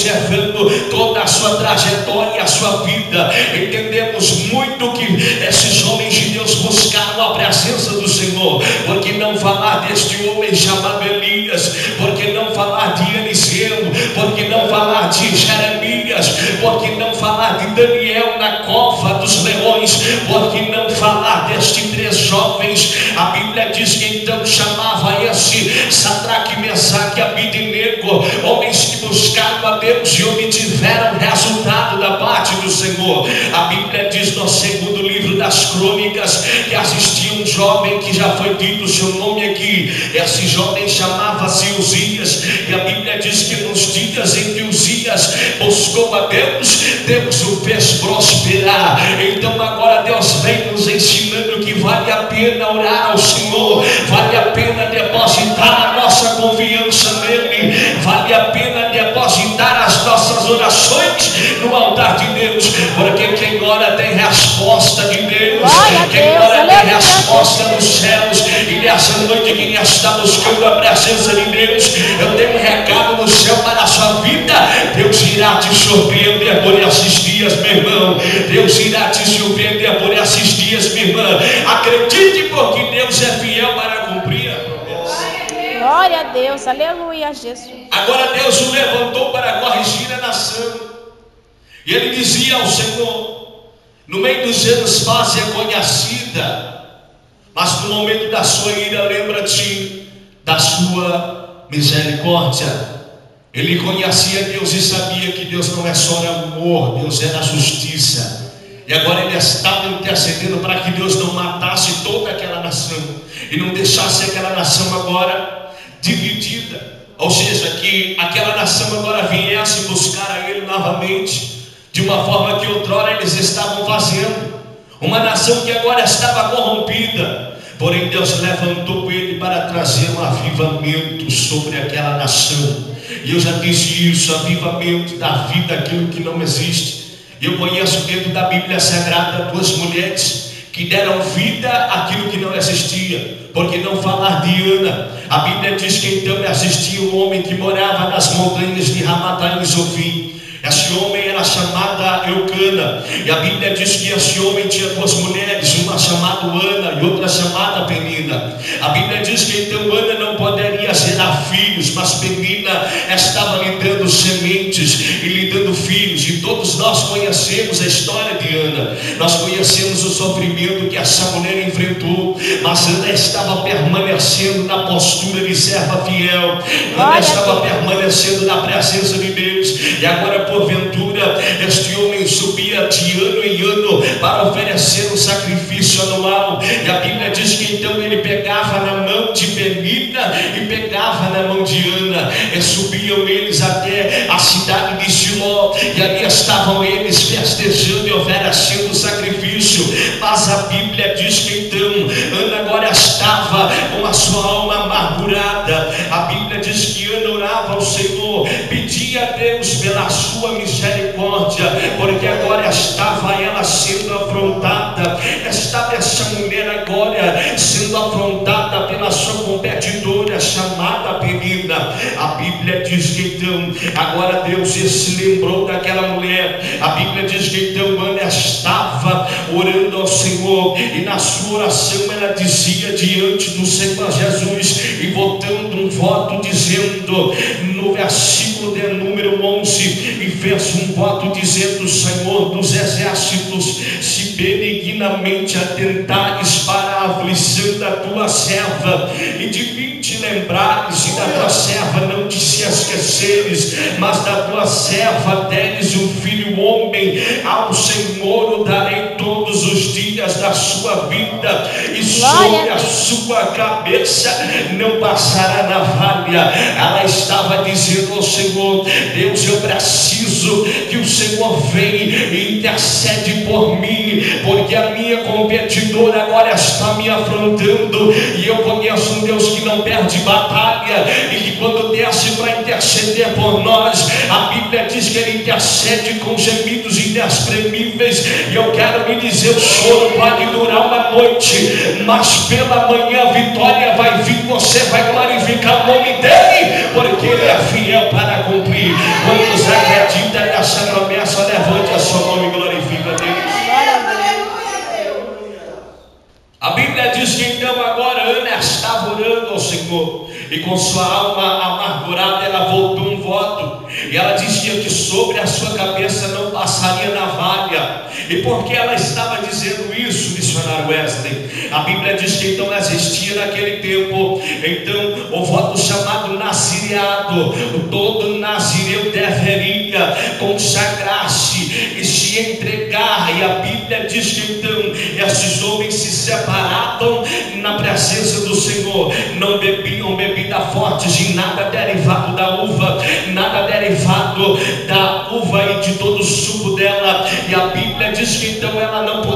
observando toda a sua trajetória, a sua vida, entendemos muito que esses homens de Deus buscaram a presença do Senhor. Por que não falar deste homem chamado Elias? Por que não falar de Eliseu? Por que não falar de Jeremias? Por que não falar de Daniel na cova dos leões? Por que não falar destes 3 jovens? A Bíblia diz que então chamava esse Sadraque, Mesaque e Abednego, homens que buscaram a Deus e obtiveram resultado da parte do Senhor. A Bíblia diz no 2º livro das Crônicas que assistia um jovem que já foi dito o seu nome aqui. Esse jovem chamava-se Uzias, e a Bíblia diz que nos dias em que Uzias buscou a Deus, Deus o fez prosperar. Então agora Deus vem nos ensinando que vale a pena orar ao Senhor, vale a pena depositar a nossa confiança nele, vale a pena depositar as nossas orações no altar de Deus, porque quem ora tem resposta de Deus, quem ora tem resposta dos céus. E nessa noite, quem está buscando a presença de Deus, eu tenho um recado do céu para a sua vida. Deus irá te surpreender por esses dias, meu irmão. Deus irá te surpreender por esses dias, minha irmã. Acredite, porque Deus é fiel para cumprir a promessa. Glória a Deus, aleluia, Jesus. Agora Deus o levantou para corrigir a nação, e ele dizia ao Senhor: no meio dos anos fase é conhecida, mas no momento da sua ira lembra-te da sua misericórdia. Ele conhecia Deus e sabia que Deus não é só amor, Deus era justiça. E agora ele estava intercedendo para que Deus não matasse toda aquela nação e não deixasse aquela nação agora dividida. Ou seja, que aquela nação agora viesse buscar a ele novamente, de uma forma que outrora eles estavam fazendo. Uma nação que agora estava corrompida. Porém Deus levantou ele para trazer um avivamento sobre aquela nação. E eu já disse isso: avivamento da vida, aquilo que não existe. Eu conheço dentro da Bíblia Sagrada 2 mulheres que deram vida àquilo que não existia. Por que não falar de Ana? A Bíblia diz que então existia um homem que morava nas montanhas de Ramataim e Zofim. Esse homem era chamada Eucana, e a Bíblia diz que esse homem tinha 2 mulheres, uma chamada Ana e outra chamada Penina. A Bíblia diz que então Ana não poderia gerar filhos, mas Penina estava lhe dando sementes e lhe dando filhos. E todos nós conhecemos a história de Ana, nós conhecemos o sofrimento que essa mulher enfrentou, mas Ana estava permanecendo na postura de serva fiel. Ana estava permanecendo na presença de Deus. E agora, porventura, este homem subia de ano em ano para oferecer um sacrifício anual. E a Bíblia diz que então ele pegava na mão de Penina e pegava na mão de Ana, e subiam eles até a cidade de Siló, e ali estavam eles festejando e oferecendo o sacrifício. Mas a Bíblia diz que então Ana agora estava com a sua alma amargurada. A Bíblia diz que Ana orava ao Senhor, pedia a Deus pela sua misericórdia, porque agora estava ela sendo afrontada. Estava essa mulher agora sendo afrontada pela sua competidora chamada Penina. A Bíblia diz que então agora Deus se lembrou daquela mulher. A Bíblia diz que então Ana estava orando ao Senhor, e na sua oração ela dizia diante do Senhor Jesus, e voltando um voto dizendo no versículo de número 11, e fez um voto dizendo: Senhor dos exércitos, se benignamente atentares para a aflição da tua serva, e de mim te lembrares, e da tua serva não te se esqueceres, mas da tua serva deres um filho homem, ao Senhor o darei todos os dias da sua vida, e sobre a sua cabeça não passará navalha. Ela estava dizendo ao Senhor: Deus, eu preciso que o Senhor venha e intercede por mim, porque a minha competidora agora está me afrontando, e eu conheço um Deus que não perde batalha, e que quando desce para interceder por nós, a Bíblia diz que ele intercede com gemidos inexprimíveis. E eu quero me dizer: o choro pode durar uma noite, mas pela manhã a vitória vai vir, você vai glorificar o nome dele, porque ele é fiel para cumprir. Quantos e com sua alma amargurada ela voltou um voto, e ela dizia que sobre a sua cabeça não passaria navalha. E por que ela estava dizendo isso, missionário Wesley? A Bíblia diz que então existia naquele tempo então o voto chamado nazireado. Todo nazireu deveria consagrar-se e se entregar, e a Bíblia diz que então esses homens se separavam na presença do Senhor, não bebiam bebida fortes e nada derivado da uva, nada derivado da uva e de todo o suco dela. E a Bíblia diz que então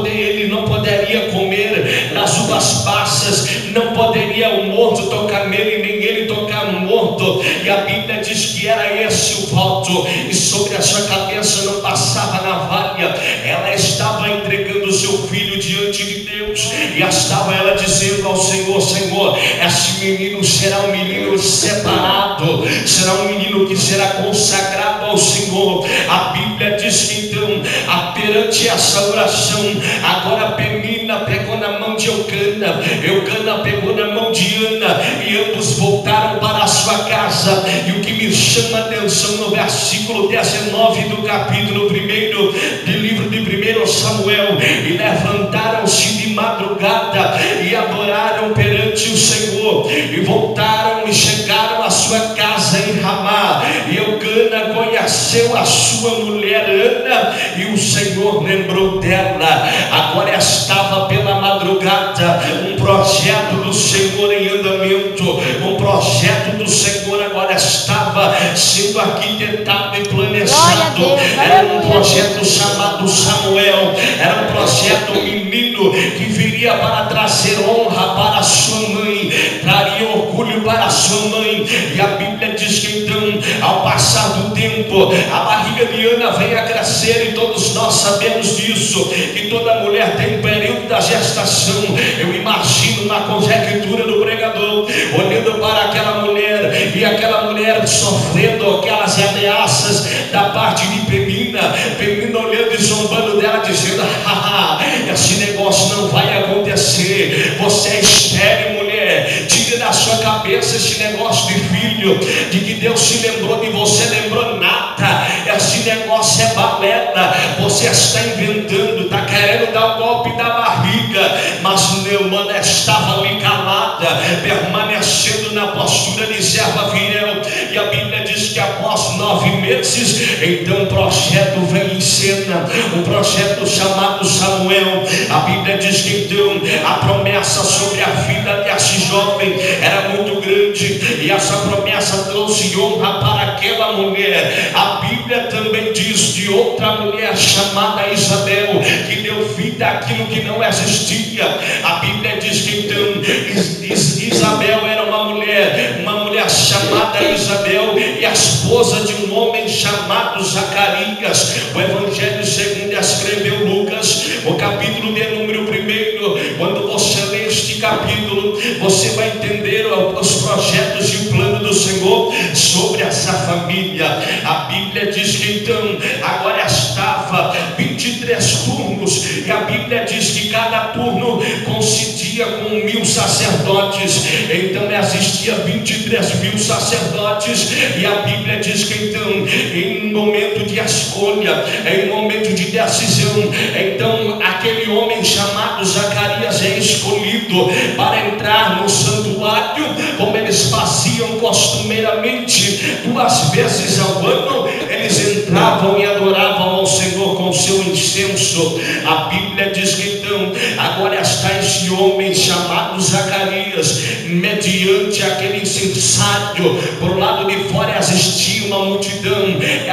ele não poderia comer das uvas passas, não poderia o morto tocar nele, nem ele tocar no morto. E a Bíblia diz que era esse o voto, e sobre a sua cabeça não passava navalha. Ela estava entregando o seu filho diante de Deus, e estava ela dizendo ao Senhor: Senhor, esse menino será um menino separado, será um menino que será consagrado ao Senhor. A Bíblia diz que então, perante essa oração, agora Penina pegou na mão de Eucana, Eucana pegou na mão de Ana, e ambos voltaram para a sua casa. E o que me chama a atenção no versículo 19 do capítulo 1 do livro de 1 Samuel: e levantaram-se de madrugada e adoraram perante o Senhor, e voltaram e chegaram à sua casa em Ramá. E Eucana conheceu a sua mulher Ana, e o Senhor lembrou dela. Agora estava pela madrugada um projeto do Senhor em andamento, um projeto do Senhor agora estava sendo arquitetado e planejado. Era um projeto chamado Samuel, era um projeto menino que viria para trazer honra para sua mãe, traria orgulho para sua mãe. E a Bíblia diz que então, ao passar do tempo, a barriga de Ana vem a crescer, e todos nós sabemos disso, que toda mulher tem um período da gestação. Eu imagino na conjectura do pregador, olhando para aquela mulher, e aquela mulher sofrendo aquelas ameaças da parte de Penina, Penina olhando e zombando dela, dizendo: haha, esse negócio não vai acontecer, você é estéril, mulher, tire da sua cabeça esse negócio de filho, de que Deus se lembrou de você, lembrou nada, esse negócio é balela, você está inventando, está querendo dar o golpe da barriga. Mas Neumana estava ali calada, permanecendo na postura de serva fiel. E a Bíblia diz que após 9 meses, então o projeto vem em cena, um projeto chamado Samuel. A Bíblia diz que então a promessa sobre a vida desse jovem era muito grande, e essa promessa trouxe honra para aquela mulher. A Bíblia também diz de outra mulher chamada Isabel, que deu vida àquilo que não existia. A Bíblia diz que então Isabel era uma mulher chamada Isabel, e a esposa de um homem chamado Zacarias. O Evangelho segundo escreveu Lucas, o capítulo de número 1. Quando você lê este capítulo, você vai entender os projetos e o plano do Senhor sobre essa família. A Bíblia diz que então agora estava 23 turnos, e a Bíblia diz que cada turno coincidia com 1000 sacerdotes. Então existia 23.000 sacerdotes, e a Bíblia diz que então, em momento de escolha, em momento de decisão, então aquele homem chamado Zacarias é escolhido para entrar no santuário, como eles faziam costumeiramente 2 vezes ao ano. Eles entravam e adoravam ao Senhor com seu incenso. A Bíblia diz que então agora está esse homem chamado Zacarias, mediante aquele incensário. Por lado de fora existia uma multidão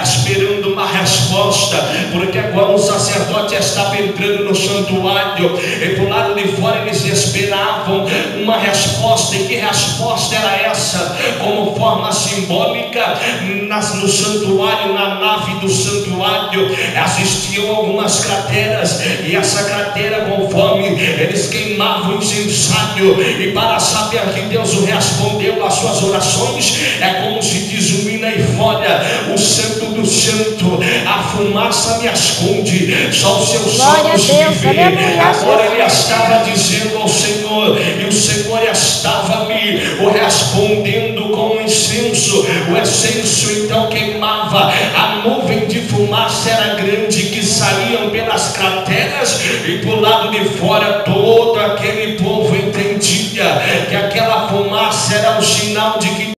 esperando uma resposta, porque agora o sacerdote estava entrando no santuário, e por lado de fora eles esperavam uma resposta. E que resposta era essa? Como forma simbólica, no santuário, na nave do santuário, existiam algumas crateras, e essa cratera, conforme eles queimavam incensário, e para saber que Deus respondeu às suas orações, é como se diz o hino aí fora: o santo do santo, a fumaça me esconde, só os seus olhos me veem. Agora ele estava dizendo ao Senhor, e o Senhor estava me respondendo com o incenso. O incenso então queimava, a nuvem de fumaça era grande, que saíam pelas crateras, e por lado de fora todo aquele povo entendia que aquela fumaça era o sinal de que